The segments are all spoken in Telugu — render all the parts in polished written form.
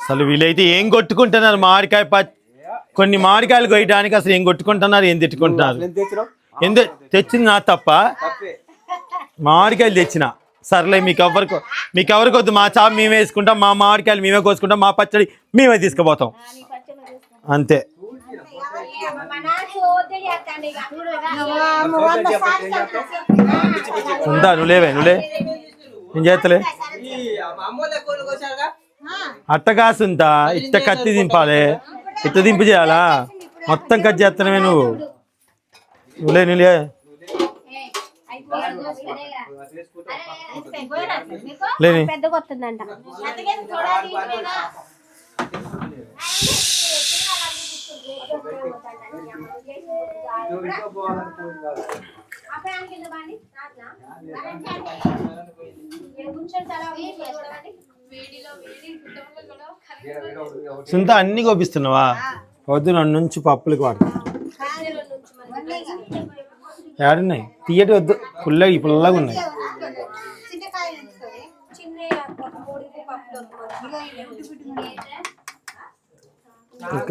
అసలు వీళ్ళైతే ఏం కొట్టుకుంటున్నారు మామిడికాయ కొన్ని మామిడికాయలు కొయ్యడానికి అసలు ఏం కొట్టుకుంటున్నారు ఏం తిట్టుకుంటున్నారు ఎందుకు తెచ్చింది నా తప్ప మామిడికాయలు తెచ్చిన సర్లే మీకు ఎవరికి వద్దు మా చాప మేమే వేసుకుంటాం మా మామిడికాయలు మేమే కోసుకుంటాం మా పచ్చడి మేమే తీసుకుపోతాం అంతే ఉందా నువ్వే నేను చేస్తలే అట్టగాసుంతా ఇట్ట కత్తి దింపాలి ఇట్ట దింపు చేయాలా మొత్తం కట్ చేస్తానమే నువ్వులే లేని సుంత అన్ని కోపిస్తున్నావా వద్దు నన్ను నుంచి పప్పులకి వాడు ఏడున్నాయి తీయటి వద్దు పుల్లగా ఉన్నాయి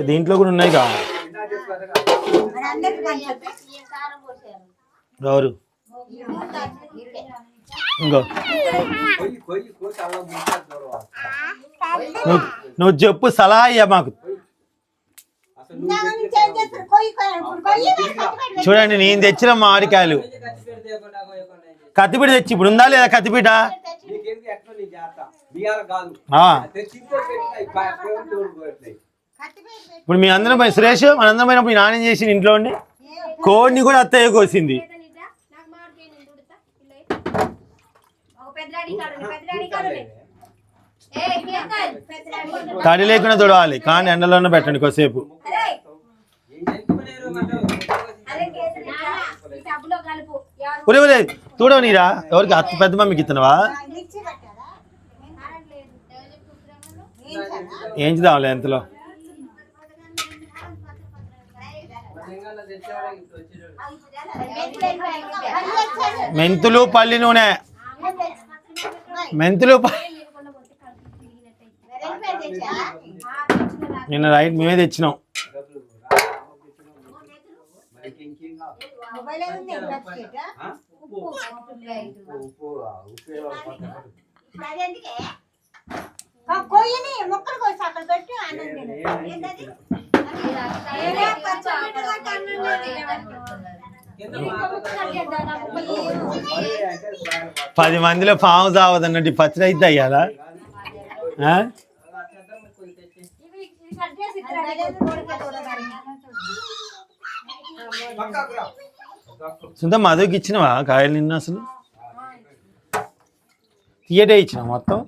దీంట్లో కూడా ఉన్నాయి కా గౌరు ఇంకో నువ్వు చెప్పు సలహా అయ్యా మాకు చూడండి నేను తెచ్చిన మామిడికాయలు కత్తిపీట తెచ్చి ఇప్పుడు ఉందా లేదా కత్తిపీట ఇప్పుడు మీ అందరం పోయి సురేష్ మనందరం పోయినప్పుడు మీ నాన్న చేసి ఇంట్లో ఉండి కోడిని కూడా అత్తయ్య కోసింది తడి లేకుండా తొడవాలి కానీ ఎండలోనే పెట్టండి కొద్దిసేపు ఒరే చూడవు నీరా ఎవరికి అత్త పెద్ద మమ్మీకి ఇస్తున్నావా ఏంచుదాంలే ఎంతలో మెంతులు పల్లి నూనె నిన్న రైట్ మేమే తెచ్చినాం పది మందిలో పాము చావదన్నట్టు పచ్చడి అయితే అయ్యాలా సొంత మధుకి ఇచ్చినవా కాయలు నిన్న అసలు తీయటే ఇచ్చిన మొత్తం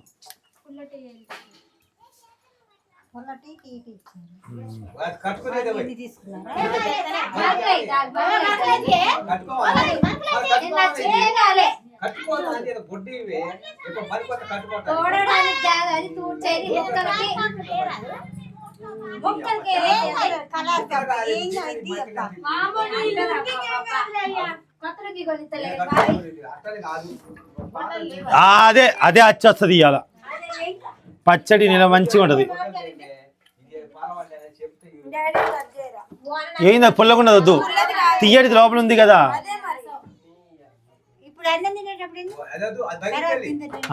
అదే వచ్చేస్తుంది ఇవాళ పచ్చడి నిల మంచిగా ఉంటది ఏందా పుల్లకుండా వద్దు తీయటి లోపల ఉంది కదా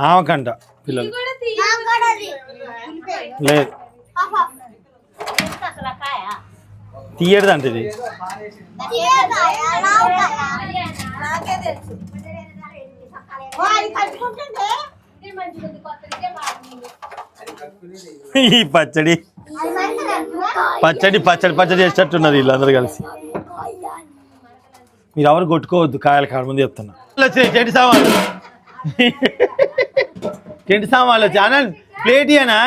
ఆమెకంట పిల్లలు లేదు తీయటిది అంటే ఇది ఈ పచ్చడి చేసేటట్టున్నది వీళ్ళందరూ కలిసి మీరు ఎవరు కొట్టుకోవద్దు కాయల కాడ ముందు చెప్తున్నా చెంటి సామాన్లు వచ్చి అన్న ప్లేట్ ఇయనా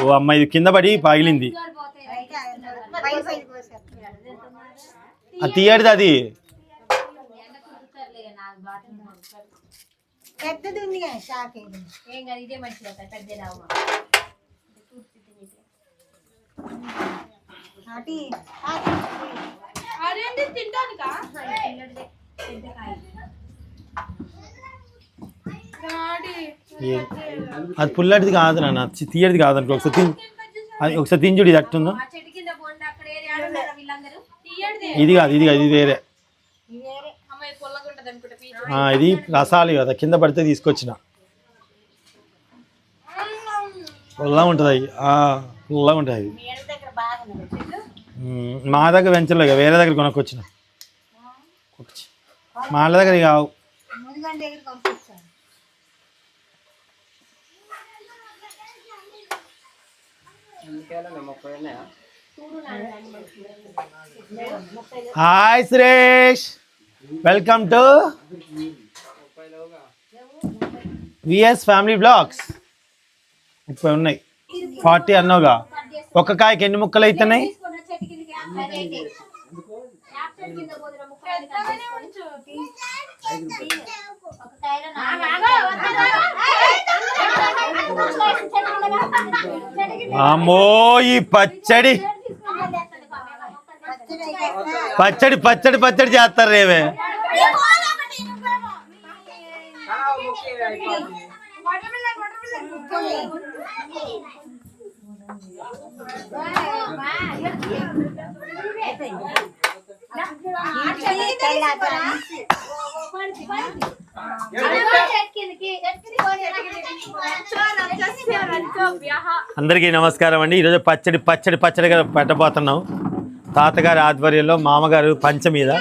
ఓ అమ్మ ఇది కింద పడి పగిలింది అది తీయడిది అది అది పుల్లటిది కాదు నాన్న, తీయటిది కాదనుకో. అది ఒకసారి తింజుడు, ఇది అట్టుందో. ఇది కాదు, ఇది కాదు, ఇది వేరే. ఇది రసాలు కదా, కింద పడితే తీసుకొచ్చిన. పుల్లగా ఉంటుంది అవి, పుల్లగా ఉంటుంది అవి. మా దగ్గర పెంచలేదు, వేరే దగ్గర కొనుక్కొచ్చిన. మా వాళ్ళ దగ్గర కావు. Hi Suresh, welcome to VS family blogs. 30 ఉన్నాయి, 40 అన్నావుగా. ఒక్క కాయకి ఎన్ని ముక్కలు అవుతున్నాయి? అమ్మో, ఈ పచ్చడి పచ్చడి పచ్చడి పచ్చడి చేస్తారు రేవే. అందరికీ నమస్కారం అండి. ఈరోజు పచ్చడి పచ్చడి పచ్చడిగా పెట్టబోతున్నాం. తాతగారి ఆధ్వర్యంలో, మామగారు పంచ మీద.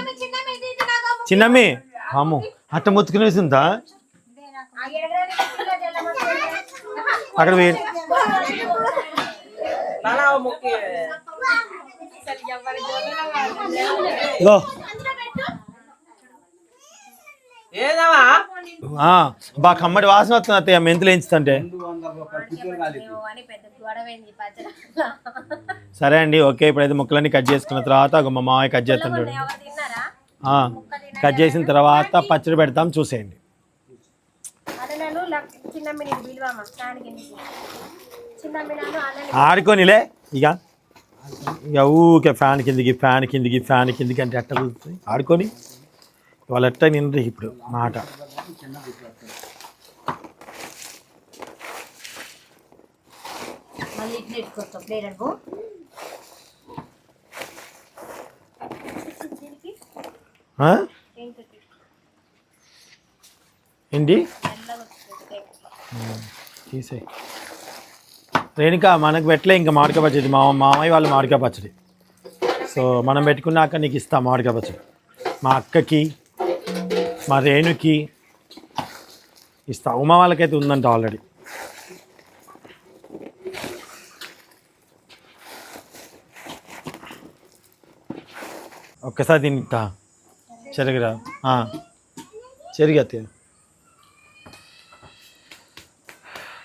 చిన్నమ్మి అమ్ము అట్ట ముత్తుకుని వేసిందా అక్కడ వేరు. బాగా కమ్మడి వాసన వస్తుంది అత్తయ్య, మెంతులు వేయించుతుంటే. సరే అండి, ఓకే. ఇప్పుడైతే ముక్కలన్నీ కట్ చేసుకున్న తర్వాత మా మామయ్య కట్ చేస్తుంటాడు. కట్ చేసిన తర్వాత పచ్చడి పెడతాం, చూసేయండి. ఆడుకోనిలే ఇక ఊకే ఫ్యాన్ కిందికి ఫ్యాన్ కిందికి ఫ్యాన్ కిందికి అంటే ఎట్ట కుదురుతుంది? ఆడుకొని వాళ్ళు ఎట్ట నిండ్రు ఇప్పుడు మాట. ఏంటి తీసే రేణుక, మనకు పెట్టలే ఇంకా మామిడికాయ పచ్చడి. మామయ్య వాళ్ళు మామిడికాయ పచ్చడి. సో మనం పెట్టుకున్నాక నీకు ఇస్తాం మామిడికాయ పచ్చడి. మా అక్కకి, మా రేణుకి ఇస్తా. ఉమా వాళ్ళకైతే ఉందంట ఆల్రెడీ. ఒక్కసారి తింటా చెరగరా, చెరిగా తిను.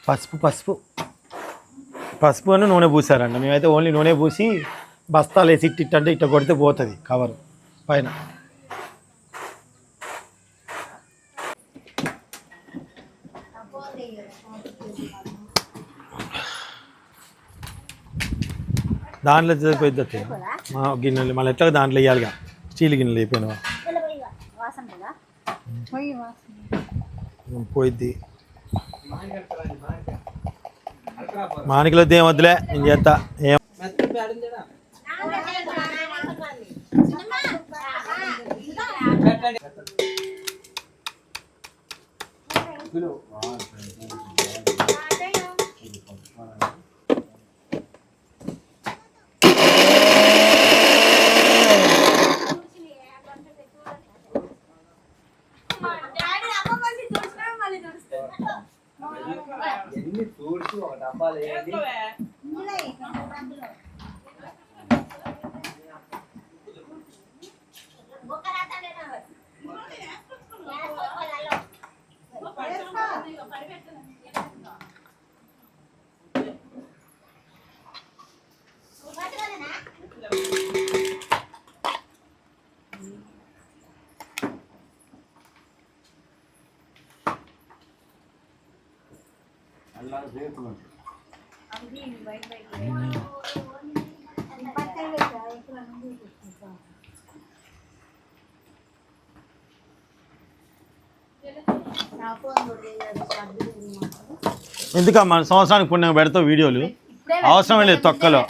పసుపు పసుపు పసుపు అని నూనె పూసారంట. మేమైతే ఓన్లీ నూనె పూసి బస్తాలు వేసి ఇట్టిట్టంటే ఇట్ట కొడితే పోతుంది కవర్ పైన. దాంట్లో సరిపోయిద్ది మా గిన్నెలు, మళ్ళీ ఎట్లా దాంట్లో వేయాలిగా. స్టీల్ గిన్నెలు అయిపోయినవా పోయిద్ది. మానికలు వద్దు, ఏం వద్దులే, నేను చేస్తా. ఏం ఎందుకమ్మా సంవత్సరానికి పుణ్యం పెడతావు వీడియోలు? అవసరం లేదు, తొక్కలో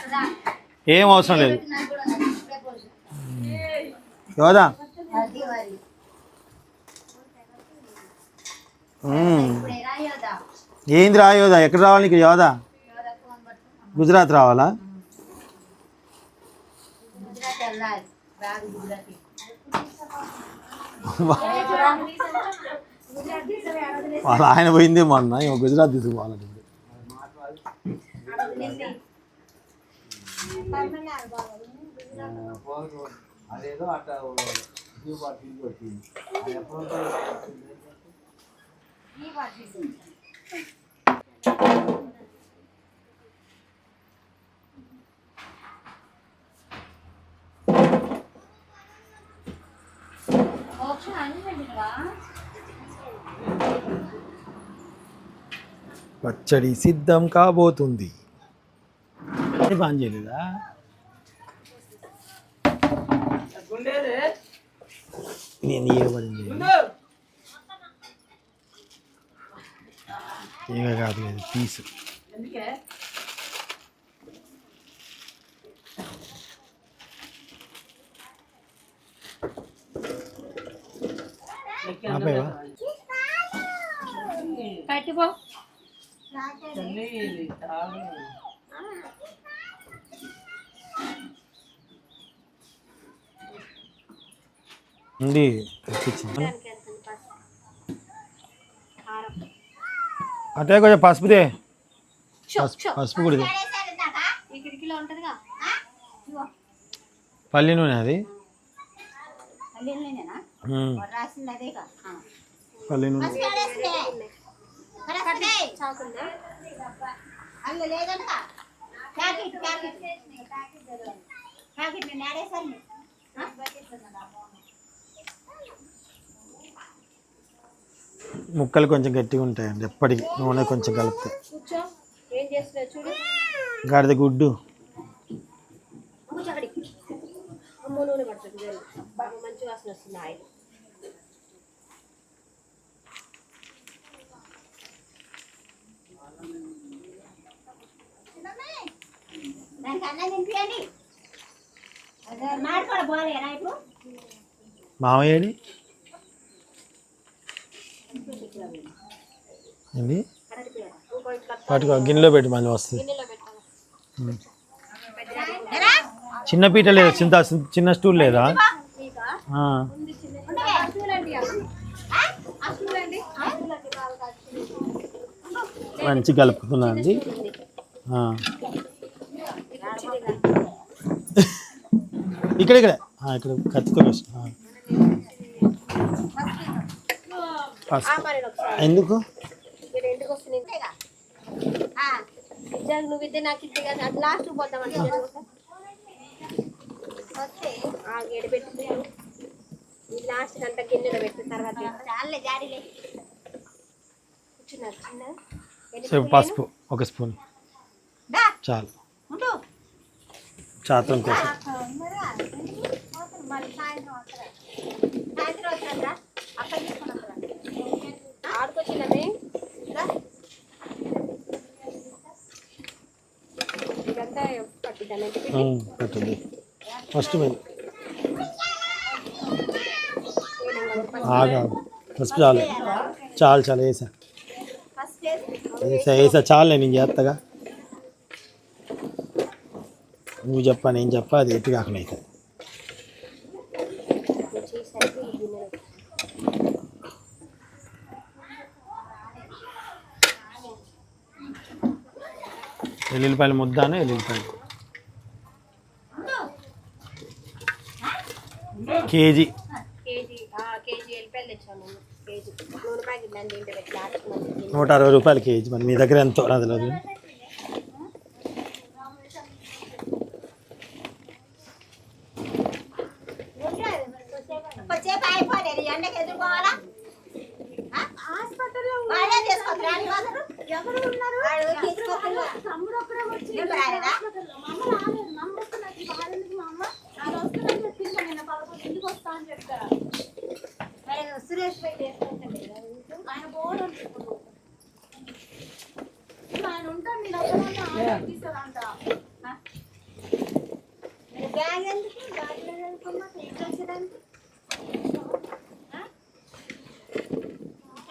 ఏం అవసరం లేదు. యోదా ఏంది రా యోదా? ఎక్కడ రావాలి నీకు యోదా? గుజరాత్ రావాలా? వాళ్ళ ఆయన పోయిందే మొన్న, గుజరాత్ తీసుకుపోవాలండి. పచ్చడి సిద్ధం కాబోతుంది. పని చేయలేదా? నేను ఏమడింది ఏగా కాదు లేదు పీసు. ఉంది అటే కొంచెం పసుపుదే, పసుపు కూడా పల్లి నూనె. అది పల్లి నూనె. ముక్కలు కొంచెం గట్టిగా ఉంటాయండి ఎప్పటికీ, నూనె కొంచెం కలిపితే. గాడిద గుడ్డు మామయ్యడి ఏంటి పట్టుకో, గిన్నెలో పెట్టి మళ్ళీ వస్తుంది. చిన్న పీట లేదా? చిన్న స్టూల్ లేదా? మంచి కలుపుతున్నా అండి. ఇక్కడ ఇక్కడ ఇక్కడ కత్తికొని ఎందుకు నువ్వు నాకు లాస్ట్ పోతామంటే పెట్టి లాస్ట్ అంతా గిన్నెలో పెట్టిన తర్వాత పసుపు ఒక స్పూన్ చాలు, చాత్రం కోసం. ఆడుకొచ్చినది ఇదంతా పట్టింది ఫస్ట్ ఆగా ఫస్ట్ చాలు చాలు చాలు వేసా వేసా వేసా చాలు. నేను చేస్తాగా, నువ్వు చెప్పా నేను చెప్పా, అది ఎట్టు కాకుండా అవుతుంది. ఎల్లుల్లిపాయలు ముద్దాను, ఎల్లుల్లిపాయలు కేజీ 160 రూపాయలు కేజీ. మరి మీ దగ్గర ఎంతో రాదు లేదు. సురేష్ ఆయన బోర్డు ఆయన ఉంటాను నేను తీసుకురంట బ్యాగ్ ఎందుకు బ్యాగ్ లేదనుకున్నా ఇంట్లో వచ్చేదానికి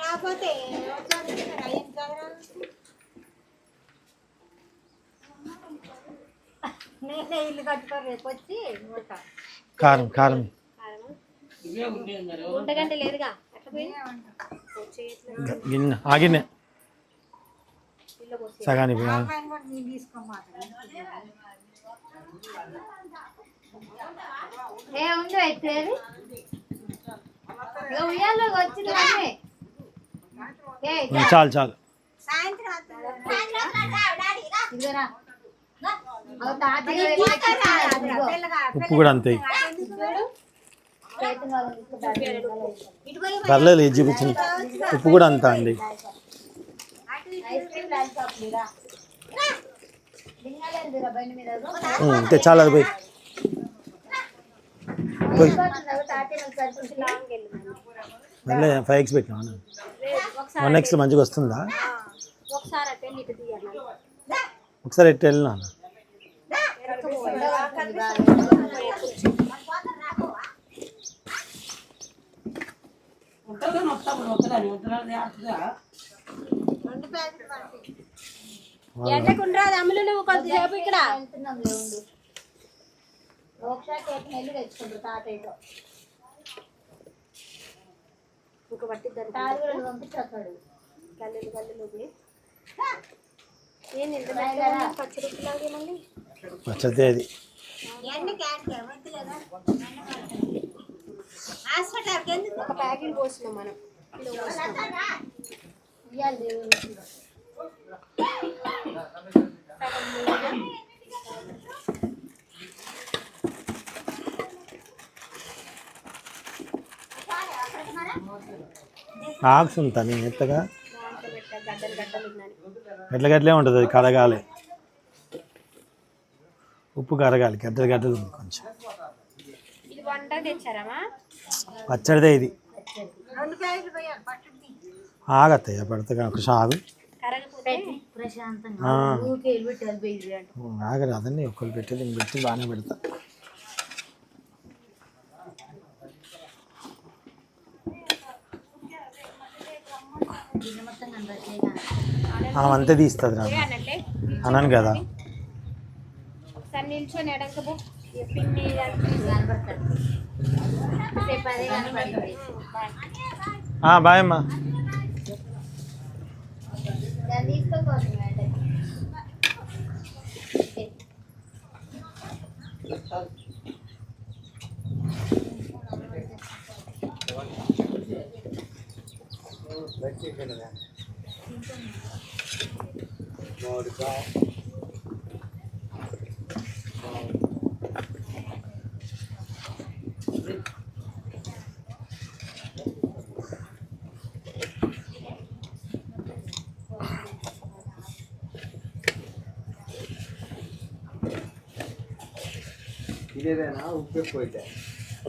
కాకపోతే నేనే ఇల్లు కట్టుకో రేపు వచ్చి కారం కారం ఉండగంట లేదుగా గిన్నె ఆ గిన్నె సగానికి ఏ ఉండు అయితే ఉయ్యాలో వచ్చింది చాలు చాలు ఉప్పు కూడా అంతే పర్లేదు ఇది చూపించింది ఉప్పు కూడా అంతా అండి అంతే చాలా అది పోయి మళ్ళీ 5x పెట్టినా 1x మంచిగా వస్తుందా ఒకసారి ఎట్టు వెళ్ళినా ఎండకుండ్రా అమ్ములు నువ్వు కొద్దిసేపు ఇక్కడ ఒక పట్టిద్దాం పంపించాడు గల్లెలు గల్లెలు ఏంది పచ్చడి మళ్ళీ పచ్చడి అది ఒక ప్యాకెట్ పోసినాం మనం ఆక్స్ ఉంటా నేను ఎత్తగా గడ్డలు గడ్డలే ఉంటుంది అది కరగాలి ఉప్పు కరగాలి గడ్డలు గడ్డలు ఉంది కొంచెం పచ్చడిదే ఇది ఆగత్తయ్య పడతా ఒక సాగు ఆగరు అదన్నీ ఒక్కరు పెట్టేది ఇంక పెట్టి బాగానే పెడతా అంతే తీస్తుంది నాకు అన్నాను కదా నిల్చొని ఎడంకబు బాయ్ అమ్మా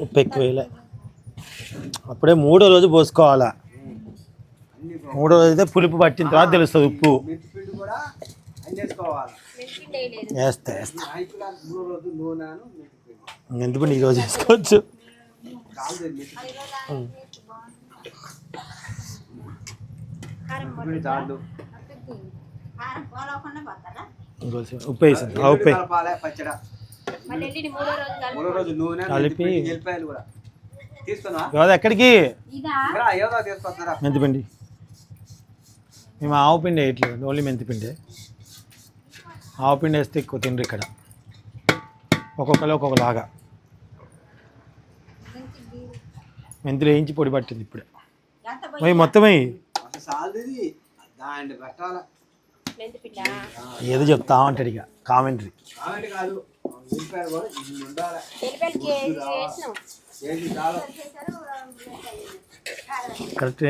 ఉప్పు ఎక్కువ వేయలే అప్పుడే 3వ రోజు పోసుకోవాలా 3వ రోజు అయితే పులుపు పట్టిన తర్వాత తెలుస్తుంది ఉప్పు వేస్తా వేస్తా ఎందుకు ఈరోజు వేసుకోవచ్చు ఉప్పు వేసింది ఉప్పు కలిపి ఎక్కడికి మెంతిపిండి మేము ఆవు పిండి వేయట్లేదు ఓన్లీ మెంతిపిండి ఆవు పిండి వేస్తే ఎక్కువ తిండ్రు ఇక్కడ ఒక్కొక్కరు ఒక్కొక్కలాగా మెంతులు వేయించి పొడి పట్టింది ఇప్పుడే మొత్తమే ఏదో చెప్తా ఉంటాడు ఇక కామెంటరీ కరెక్ట్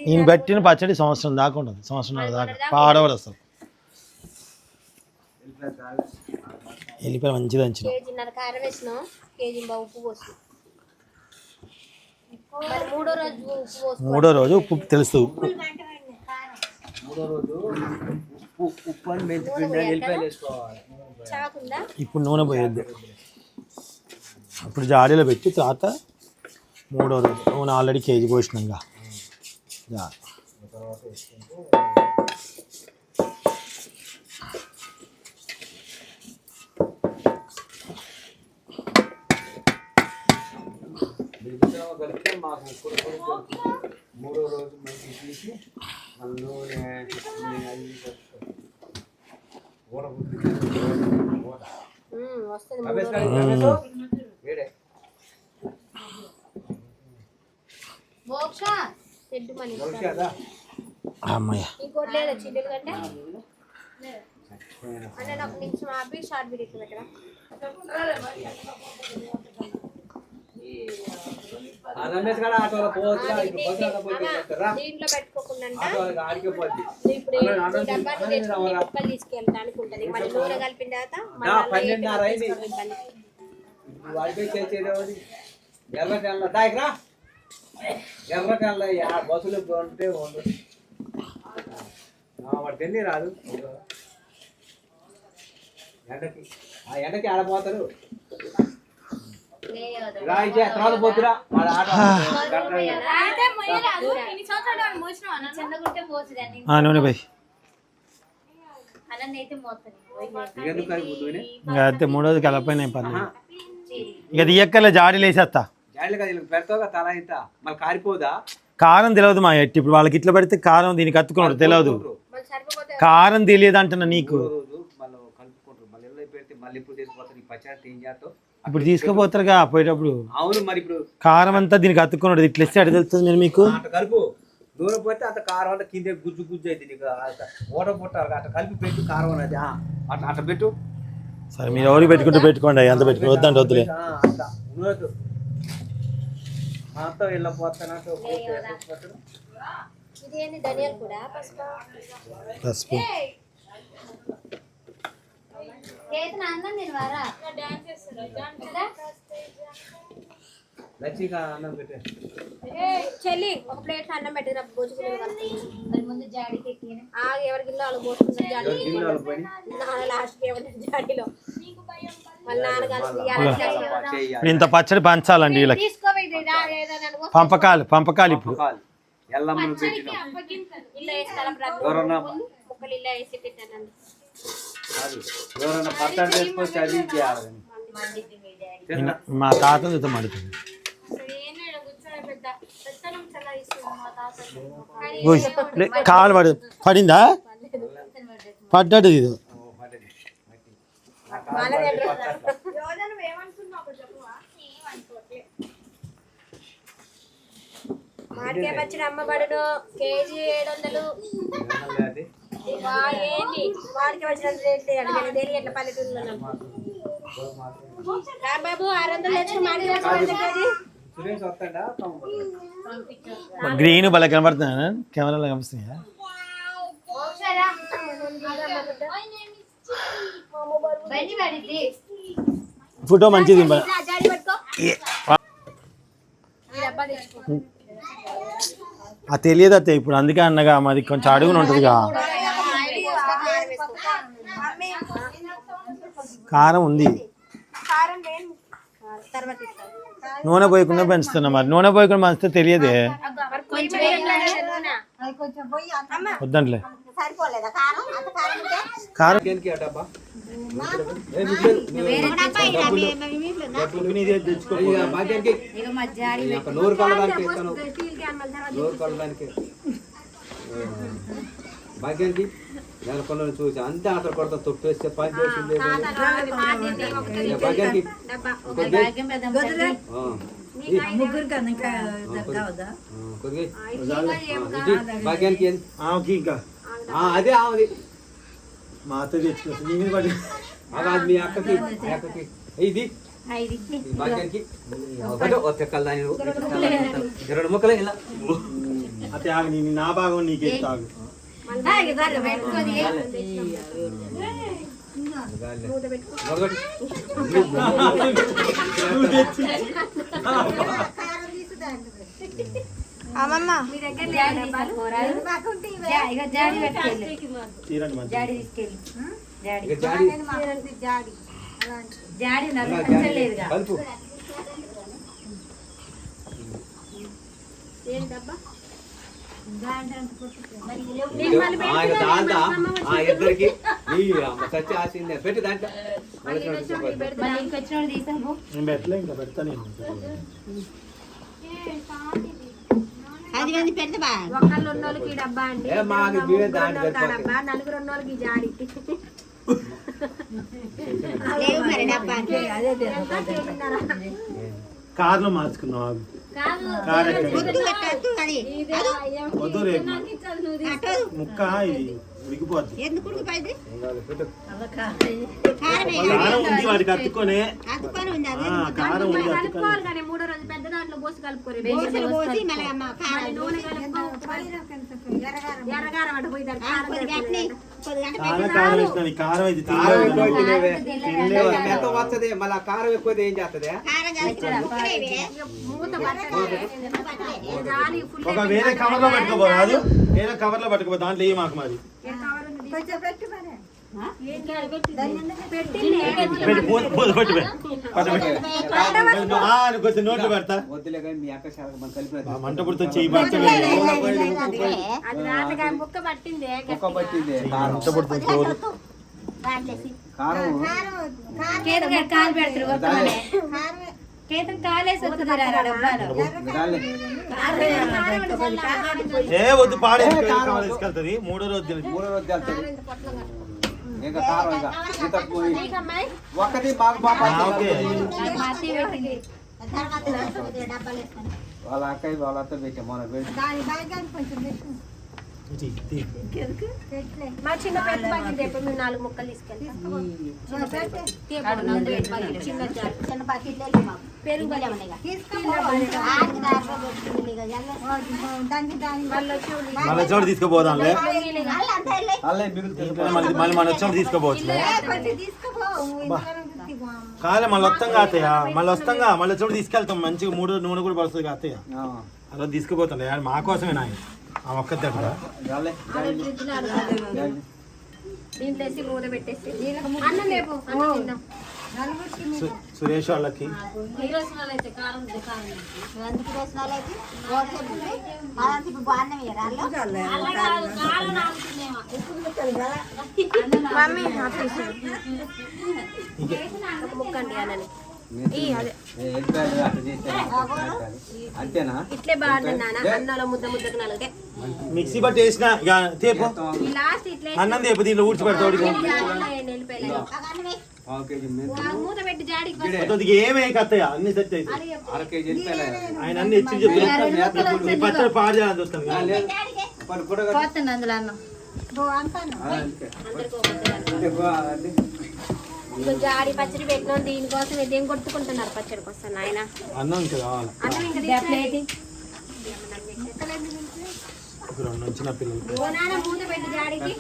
నేను పెట్టిన పచ్చడి సంవత్సరం దాకా ఉంటుంది సంవత్సరం దాకా పాడవదు అసలు వెళ్ళిపోయి మంచిది అంచిన కేజీన్నర కారం వేసినాం కేజీ ఉప్పు పోసి మరి మూడో రోజు ఉప్పు పోసుకో. మూడో రోజు ఉప్పు తెలుసు ఉప్పు మూడో రోజు ఉప్పు అని మెంతి పిండి అని ఎల్లిపాయలు వేసుకోవాలి. చాకుందా ఇప్పుడు నూనె పోయొద్దు. ఇప్పుడు జాడీలో పెట్టి తర్వాత మూడో రోజు నూనె ఆల్రెడీ కేజీ పోసినాగా కలిపితే మాకు మూడో రోజు మంచి తీసి నూనె వస్తుంది. మోక్ష తెడ్డు మని అమ్మయ్య ఇంకోటి లేదా చిన్నలు కంటే అంటే నాకు నిమిషం ఆపి షార్ట్ వీడియో పెట్టరా. దీంట్లో పెట్టుకోకుండా ఇప్పుడు ఈ డబ్బాని తెచ్చుకుని ముక్కలు తీసుకెళ్ళడానికి ఉంటుంది. మళ్ళీ నూనె కలిపిన తర్వాత ఎర్ర బస్సులు ఉంటే వాడు తిండి రాదు ఎండకి. ఆ ఎండకి ఆడపోతారు పోతురా నూనె పోయి ఇంకా అయితే మూడో రోజు కలపైన పర్లేదు. ఇక తీయక్కల జాడీలు వేసేస్తా. పెడతావు తల ఇంత మళ్ళీ కారిపోదా. కారం తెలియదు మా ఎట్టి. ఇప్పుడు వాళ్ళకి ఇట్లా పెడితే కారం దీనికి అత్తుకున్నాడు తెలియదు. కారం తెలియదు అంటున్నా నీకు. మళ్ళీ కలుపుకుంటారు మళ్ళీ ఎల్లో పెడితే మళ్ళీ ఇప్పుడు తీసుకుపోతారు. ఈ పచ్చడి ఏం చేస్తావు ఇప్పుడు తీసుకుపోతారుగా పోయేటప్పుడు. అవును మరి ఇప్పుడు కారం అంతా దీనికి అత్తుకున్నాడు. ఇట్లా ఇస్తే అడి తెలుస్తుంది నేను మీకు. అట్ట కలుపు దూరం పోతే అంత కారం అంతా కింద గుజ్జు గుజ్జు అయితే నీకు ఓట పుట్టాలి. అట్ట కలిపి పెట్టు కారం అనేది అట్ట అట్ట పెట్టు. సరే మీరు ఎవరికి పెట్టుకుంటూ పెట్టుకోండి. అంత పెట్టుకుని వద్దండి వద్దులే. అంత నూనె అంతా వెళ్ళిపోతానంటే ఇదేంటి ధనియాలు కూడా పసుపు లచ్చిగా అన్నం పెట్టే చెల్లి ఒక ప్లేట్ అన్నం పెట్టిన ముందు జాడీకి ఎవరి గిన్నె వాళ్ళు పోసుకుంటారు. లాస్ట్ జాడీలో వాళ్ళ నాన్న కలిసి ఇంత పచ్చడి పంచాలండి వీళ్ళకి. పంపకాలు పంపకాలు ఇప్పుడు ఎల్లమ్మను పెట్టిన ముక్కలు ఇలా వేసి పెట్టాను. ఎవరన్నా పచ్చడి చేసుకొచ్చి అది చేయాలి. మా తాత మడుతుంది. కాలు పడిందా పడ్డాడు ఇది. మామిడికాయ పచ్చడి అమ్మబడును కేజీ 700. ఏంటి మామిడికాయ పచ్చడి రేట్ ఎట్లా పల్లెటూరులో బాబు 600 తెచ్చుకో మామిడికాయ పచ్చడి. గ్రీన్ భలే కనబడుతున్నా కెమెరాలో కనిపిస్తున్నాయా. ఫోటో మంచిది. తెలియదు అత్తే ఇప్పుడు అందుకే అన్నగా మాది కొంచెం అడుగుని ఉంటుందిగా. కారం ఉంది. నూనె పోయకుండా పెంచుతున్నా. మరి నూనె పోయకుండా పెంచితే తెలియదే. వద్దంట్లే కారం నూరు కలడానికి నూరు కలడానికి భాగ్యానికి దాని పనులను చూసి అంతే ఆటలు పడతా తొట్టు వేస్తే పని చేసింది. భాగ్యానికి భాగ్యానికి ఇంకా అదే ఆమెది మా అత్త తెచ్చుకోవచ్చు. మీ అక్కకి అక్కకి ఇది భాగ్యానికి కల్దాని 2 ముక్కలు ఇలా అతే ఆగు. నా భాగం నీకు తాగు. అమ్మమ్మ మీ దగ్గర లేవా డబ్బాలు? జాడి పెట్టుకెళ్ళి తీరండి మంచిగా. జాడి తీసుకెళ్ళి జాడి ఇక జాడి జాడి నచ్చలేదుగా కలుపు. ఏం డబ్బా? ఇక దాంతా ఇద్దరికి ఈ అమ్మ చచ్చి ఆసిందే పెట్టి దాంట్లో మళ్ళీ ఇంకొచ్చిన వాళ్ళు తీసాము నేను పెట్టలే ఇంకా పెడతా నేను. అది మంది పెడితే బాగా ఒకళ్ళు ఉన్నోళ్ళకి ఈ డబ్బా అండి, ఏ మాకు ముగ్గురు ఇవే ఉన్నోళ్ళకి దాంట్లో ఆ డబ్బా, నలుగురు ఉన్నోళ్ళకి ఈ జాడి. లేవు మరి డబ్బా కార్లో మార్చుకుందాం ఆగు. కార్ ఎక్కడ? వద్దు రేపు ముక్క ఇది ఉడికిపోద్ది. ఎందుకు ఉడికిపోయింది పెట్టు. కారం ఉంది వాటికి అత్తుకొని. అతుకొని ఉంది అది కారం ఉంది అత్తుకొని. కలుపుకోవాలి కానీ మూడో రోజు పెద్ద దాంట్లో పోసి కలుపుకోరు. బెంగళూరు పోసి మళ్ళీ అమ్మ మళ్ళీ నూనె కలుపుకో. ఎర్రగారం అటు పోయి దానికి కారం కొద్దిగా కలుపుకోవాలి. చాలా కారం వేసిన కారం ఇది కారం ఎక్కువ తీయలేదు. తినేవే. ఎంత వస్తుంది మళ్ళీ కారం ఎక్కువ ఏం చేస్తుంది? కారం కలిపి మూత పట్టలేదు. జాడి ఫుల్ ఒక వేరే కవర్ లో పట్టుకోపోరాదు, వేరే కవర్ లో పట్టుకోపో, దాంట్లో ఏ మాకు మరి పెట్టి పూత పెట్టి కొంచెం నోట్లు పెడతా. వద్దులే కానీ మీ అక్క చాలా మనం కలిపిన మంట పుడుతూ చెయ్యి పడుతుంది. అది రాళ్ళకాయ ముక్క పట్టిందే. ఒక్క పట్టింది కారం. మంట పుడుతుంది తోలు. కారం కాలు పెడతారు కేతం కాలేసి వస్తుందిరా డబ్బాలో దాన్ని ఏ వద్దు పాడే తీసుకెళ్తుంది. మూడో రోజు తినదు. మూడో రోజు చేస్తుంది. ఇంకా కారం ఇక ఇంత పోయి ఒక్కటి మాకు బాగా ఓకే. వాళ్ళ అక్కయ్య వాళ్ళ అత్త పెట్టాం మన పెట్టి మా చిన్న పెద్ద ప్యాకెట్ రేపు మేము 4 ముక్కలు తీసుకెళ్తాం. చిన్న జాడి. పెరుగు మళ్ళీ మళ్ళీ చోటు తీసుకుపోదాంలే. అల్లే మిగులుతుంది. మళ్ళీ మన చోటు తీసుకోపోవచ్చులే. కాలే మళ్ళీ వస్తాం కాతయ్యా, మళ్ళీ వస్తాంగా, మళ్ళీ చోటు తీసుకెళ్తాం. మంచిగా మూడు నూనె కూడా పడుతుంది కాతయ్య. అలా తీసుకుపోతాం మా కోసమే నాయ ఆ ఒక్క దగ్గర. దీంట్లో వేసి మూత పెట్టేసి అన్నం లేపు అన్నం తిందాం. సురేష్ వాళ్ళకి ముక్క అండి అన్నని అంతేనా? ఇట్లే బాగుంటుంది నాన్న. అన్నంలో ముద్ద ముద్దకు నలుగుతే మిక్సీ బట్టి వేసిన తేపు లాస్ట్ ఇట్లే అన్నం తేపు దీంట్లో ఊడ్చి పెడతాడు. మూత పెట్టి జాడికి ఏమే కత్తయ్య అన్ని సెట్ అయితే అర కేజీ వెళ్ళిపోయా ఆయన అన్ని హెచ్చి చెప్తాను. ఈ పచ్చడి పాడు చేయాలని చూస్తాను. అందులో అన్నం జాడి పచ్చడి పెట్టినాం. దీనికోసం ఇదేం కొట్టుకుంటున్నారు పచ్చడి కోసం ఆయన. అన్నం ఇంకా కావాలి. అన్నం ఇంకా ఒక 2 నుంచి నా పిల్లలు మూత పెట్టి జాడికి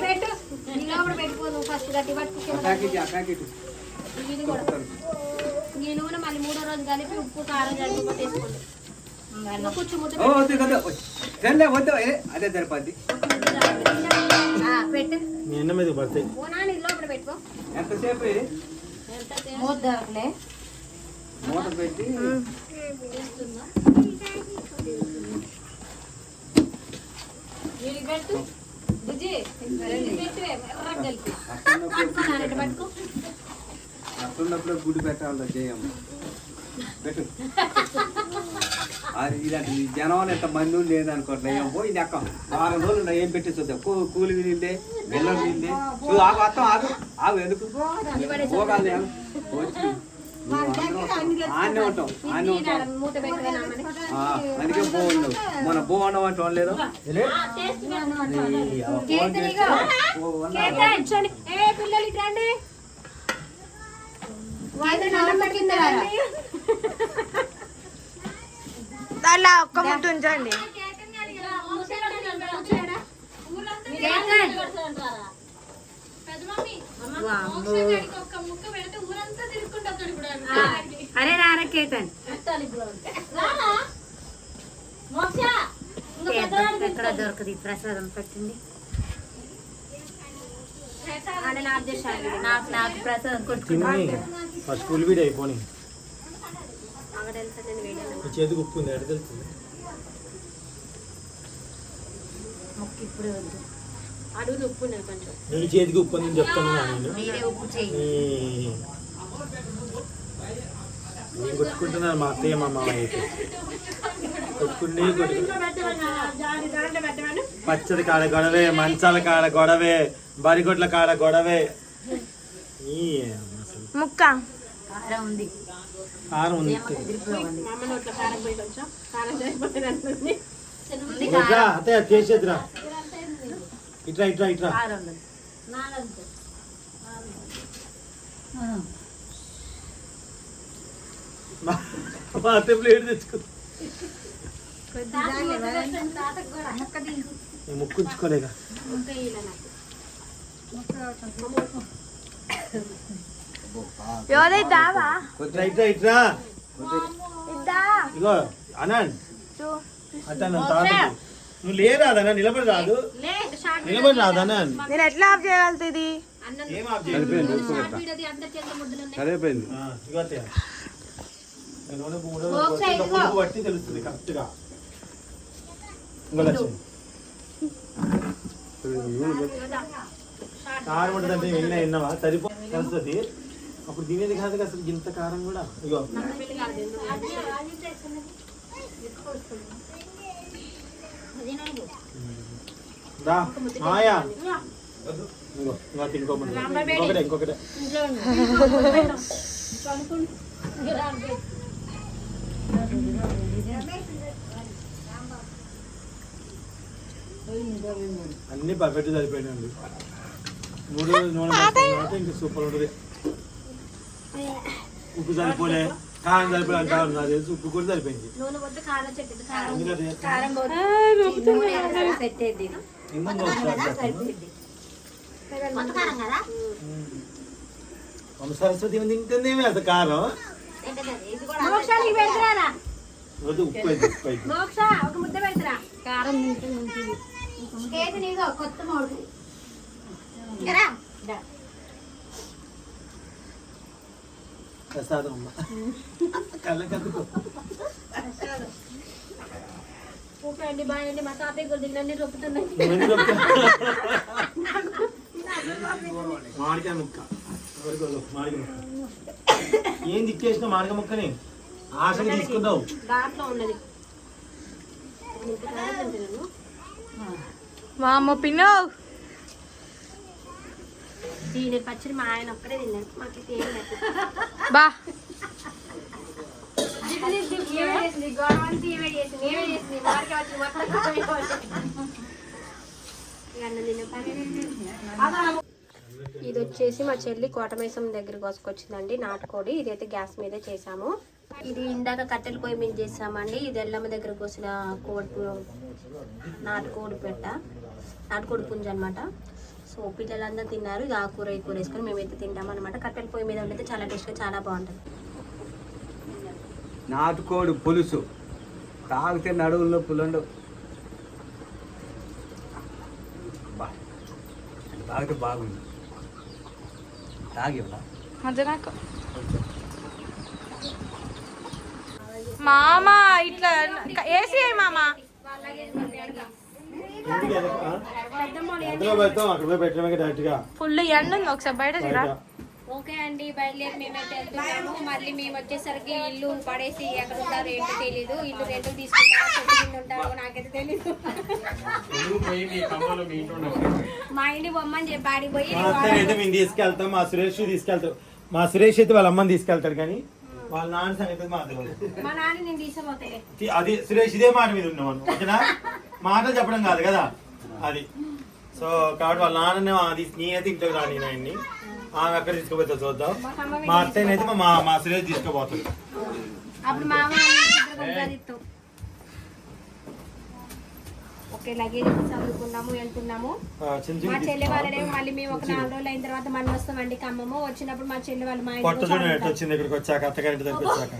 పెట్టు. లోపల పెట్టుకోను ఫస్ట్ గట్టి పట్టుకు. ఇది కూడా ఈ నూనె మళ్ళీ మూడో రోజు కలిపి ఉప్పు కారం కలిపి వేసుకోండి. కూర్చు ముద్ద అదే సరిపోద్ది. పెట్టు. మీ ఎన్న మీద పడతాయి. ఓనాని లోపల పెట్టుకో. ఎంతసేపు మూత దొరకలే మూత పెట్టి పెట్టు. అట్లున్నప్పుడు గుడి పెట్టాలి చేయం పెట్టు. అది ఇలాంటి జనం ఎంత మంది లేదనుకోవట్లే. ఏం పోయి లెక్క 4 రోజులు ఏం పెట్టేస్తుంది. కూలి నిండే బెల్లం నిండే ఆగు అత్తం ఆగు ఆగు ఎందుకు పోగాలి వచ్చి ఆనే ఉంటాం ఆనే ఉంటాం. అందుకే బాగుండవు మన బాగుండవు అంటే వాళ్ళు పిల్లలు రండి. అలా ఒక్క ముద్ద ఉంచండి. అరే రారా కేతన్ ఎక్కడ దొరకదు ఈ ప్రసాదం పెట్టండి. ఆడ నాకు చేశాను నాకు ప్రసాదం కొట్టుకుంటా. ఫస్ట్ ఉల్లివిడి అయిపోయి అక్కడ వెళ్తాను నేను వేడాను చేతికి ఉప్పు ఉంది ఎడ తెలుస్తుంది. మొక్కు ఇప్పుడు వద్దు. అడుగులు ఉప్పు ఉన్నది కొంచెం. నేను చేతికి ఉప్పు ఉందని చెప్తాను నేను మీరే ఉప్పు చేయి. నేను కొట్టుకుంటున్నాను మా అత్తయ్య మా మామయ్య అయితే కొట్టుకుంటే పచ్చడి కాడ గొడవే, మంచాల కాడ గొడవే, బరిగొడ్ల కాడ గొడవే. ముక్క కారం ఉంది. కారం ఉంది. మా అమ్మ నోట్లో కారం పోయి కొంచెం కారం సరిపోతుంది అంటుంది. అత్తయ్య చేసేదిరా. ఇట్రా ఇట్రా ఇట్రా. కారం ఉంది. మా అత్తయ్య ప్లేట్ తెచ్చుకో. ముక్కుంచుకోలేక ఇంకా ఇలా నాకు ఎవరై దావా ఇట్రా ఇట్రా ఇట్రా. ఇద్దా ఇగో అనండ్ అట్లా తాతకి నువ్వు లేరాదన్నా, నిలబడి రాదు, నిలబడి రాదన్నా. నేను ఎట్లా ఆఫ్ చేయగలుగుతుంది? ఏం ఆఫ్ చేయాలి? అందరి చేతుల ముద్దులు ఉన్నాయి. సరిపోయింది. ఇగో అత్తయ్య పువ్వు బట్టి తెలుస్తుంది కరెక్ట్ గా. ఇంకో లక్ష్యం కారం ఉంటుందంటే విన్నావా? సరిపో కలుస్తుంది అప్పుడు తినేది కాదు అసలు ఇంత కారం కూడా. ఇగో దా మాయా ఇంకో ఇంకొకటి ఇంకొకటి. అన్ని పర్ఫెక్ట్ సరిపోయినండి. 3 రోజులు నూనె పోసుకున్నాక ఇంకా సూపర్ ఉంటుంది. ఉప్పు సరిపోలే, కారం సరిపోలే అంటారు. నాకు తెలిసి ఉప్పు కూడా సరిపోయింది. నూనె పోతే కారం చెట్టు కారం ఎందుకంటే కారం పెట్టేది ఇంకొక ఒకసారి కొత్త కారం కదా. సరస్వతి తింటుందేమి అసలు కారం. మోక్ష నీకు పెడతారా? వద్దు, ఉప్పు అయితే ఉప్పు అయితే. మోక్ష ఒక ముద్ద పెడతారా? కారం తింటే ఉంటుంది. కేజీ నీకు కొత్త మోడు ప్రసాదం అమ్మ కళ్ళకద్దుకో. ఓకే అండి, బాయ్ అండి. మా తాతయ్య కూడా తినండి రొప్పుతున్నాయి. మామిడికాయ ముక్క మామిడికాయ ముక్క ఏం దిక్కేసిన మామిడికాయ ముక్కని ఆశగా తీసుకుందావు. దాంట్లో ఉన్నది ఇంత కారం తింటున్నాను. మా అమ్మ పిన్నో దీని పచ్చడి మా ఆయన ఒక్కడే తిన్నాను. మాకు ఏం లేదు. బా గవర్నమెంట్ ఏమే చేసింది, ఏమే చేసింది. వాడికి వచ్చింది మొత్తం. ఇది వచ్చేసి మా చెల్లి కోటమేసం దగ్గర కోసుకొచ్చిందండి నాటుకోడి. ఇదైతే గ్యాస్ మీదే చేసాము. ఇది ఇందాక కట్టెల పొయ్యి మీద చేసామండి. ఇది ఎల్లమ్మ దగ్గర కోసిన నాటుకోడి పెట్ట, నాటుకోడి పుంజు అనమాట. సో పిల్లలందరూ తిన్నారు. ఇది ఆకూర ఈ కూర వేసుకొని మేమైతే తింటాం అనమాట. కట్టెల పొయ్యి మీద ఉండైతే చాలా టేస్ట్గా చాలా బాగుంటుంది. నాటుకోడి పులుసు తాగితే నడువుల్లో పులండు. తాగితే బాగుంది. తాగి నాకు మామ ఇట్లా ఏసీ మామ ఫుల్ ఎండ ఉంది. ఒకసారి బయట చూడ. ఓకే అండి, బయలుదేరి మేమైతే వెళ్తున్నాము. మళ్ళీ మేము వచ్చేసరికి ఇల్లు పడేసి ఎక్కడ ఉంటారో ఏంటో తెలీదు. ఇల్లు రెంట్ తీసుకుంటారో చెట్టు కింద ఉంటారో నాకైతే తెలీదు. మా ఇంటి బొమ్మని చెప్పి ఆడికి పోయి అయితే మేము తీసుకెళ్తాం. మా సురేష్ తీసుకెళ్తాం. మా సురేష్ అయితే వాళ్ళ అమ్మని తీసుకెళ్తాడు కానీ వాళ్ళ నాన్న సంగతి మాకు మా నాన్న నేను తీసుకుపోతాయి. అది సురేష్ ఇదే మాట మీద ఉన్నాను. ఓకేనా? మాటలు చెప్పడం కాదు కదా అది. సో కాబట్టి వాళ్ళ నాన్న నేనైతే ఇంట్లోకి రాని ఆయన్ని ఆమె అక్కడ తీసుకుపోతా చూద్దాం. మా అత్తయ్యనైతే మా సురేష్ తీసుకుపోతాడు. అప్పుడు మామ ఓకే లగేజ్ చదువుకున్నాము వెళ్తున్నాము. మా చెల్లె వాళ్ళనే మళ్ళీ మేము ఒక 4 రోజులు అయిన తర్వాత మళ్ళీ వస్తామండి ఖమ్మము. వచ్చినప్పుడు మా చెల్లె వాళ్ళు మా కొత్త చూడండి ఎట్టు వచ్చింది ఇక్కడికి వచ్చాక అత్తగారి దగ్గరికి వచ్చాక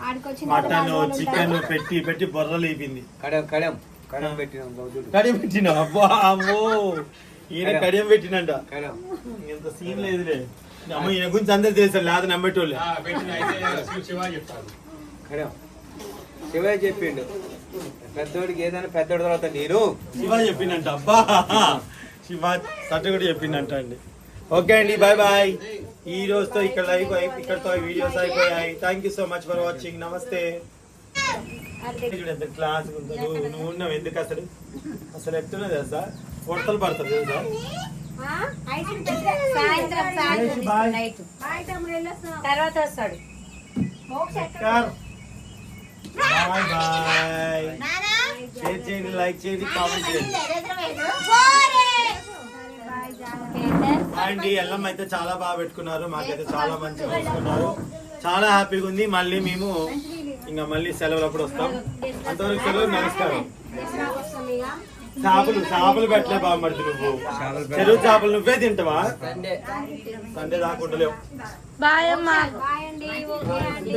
మటన్ చికెన్ పెట్టి పెట్టి బొర్రలు అయిపోయింది. కడెం కడెం కరం పెట్టినాం బౌద్ధుడు కడియం పెట్టినా అబ్బా అమ్మో ఈయన కడియం పెట్టినంట కరం ఇంత సీన్ లేదులే అమ్మ ఈయన గురించి అందరు తెలుసు లేదా నమ్మేటోళ్ళు కరం శివయ్య చెప్పిండు పెద్దోడికి ఏదైనా పెద్దోడి తర్వాత నేను శివ చెప్పిండంట అబ్బా శివ సట్ట కూడా చెప్పిండంట అండి ఓకే అండి బాయ్ బాయ్ ఈ రోజుతో ఇక్కడ లైవ్ ఇక్కడతో వీడియోస్ అయిపోయాయి thank you so much for watching నమస్తే క్లాస్ నువ్వు ఉన్నావు ఎందుకు అసలు ఎట్టున్నా తెలుసా ఉడతలు పడతారు తెలుసా తర్వాత వస్తాడు బాయ్ బాయ్ షేర్ చేయండి లైక్ చేయండి కామెంట్ చేయండి అండి ఎల్లం అయితే చాలా బాగా పెట్టుకున్నారు మాకైతే చాలా మంచిగా పెట్టుకున్నారు చాలా హ్యాపీగా ఉంది మళ్ళీ మేము ఇంకా మళ్ళీ సెలవులప్పుడు వస్తాం అంతవరకు సెలవు నమస్కారం చేపలు పెట్టలే బాగుపడుతు నువ్వు చెరువు చేపలు నువ్వే తింటావా సండే దాకుంటలేవు బాయ్ అమ్మా బాయ్ అండి ఓకే అండి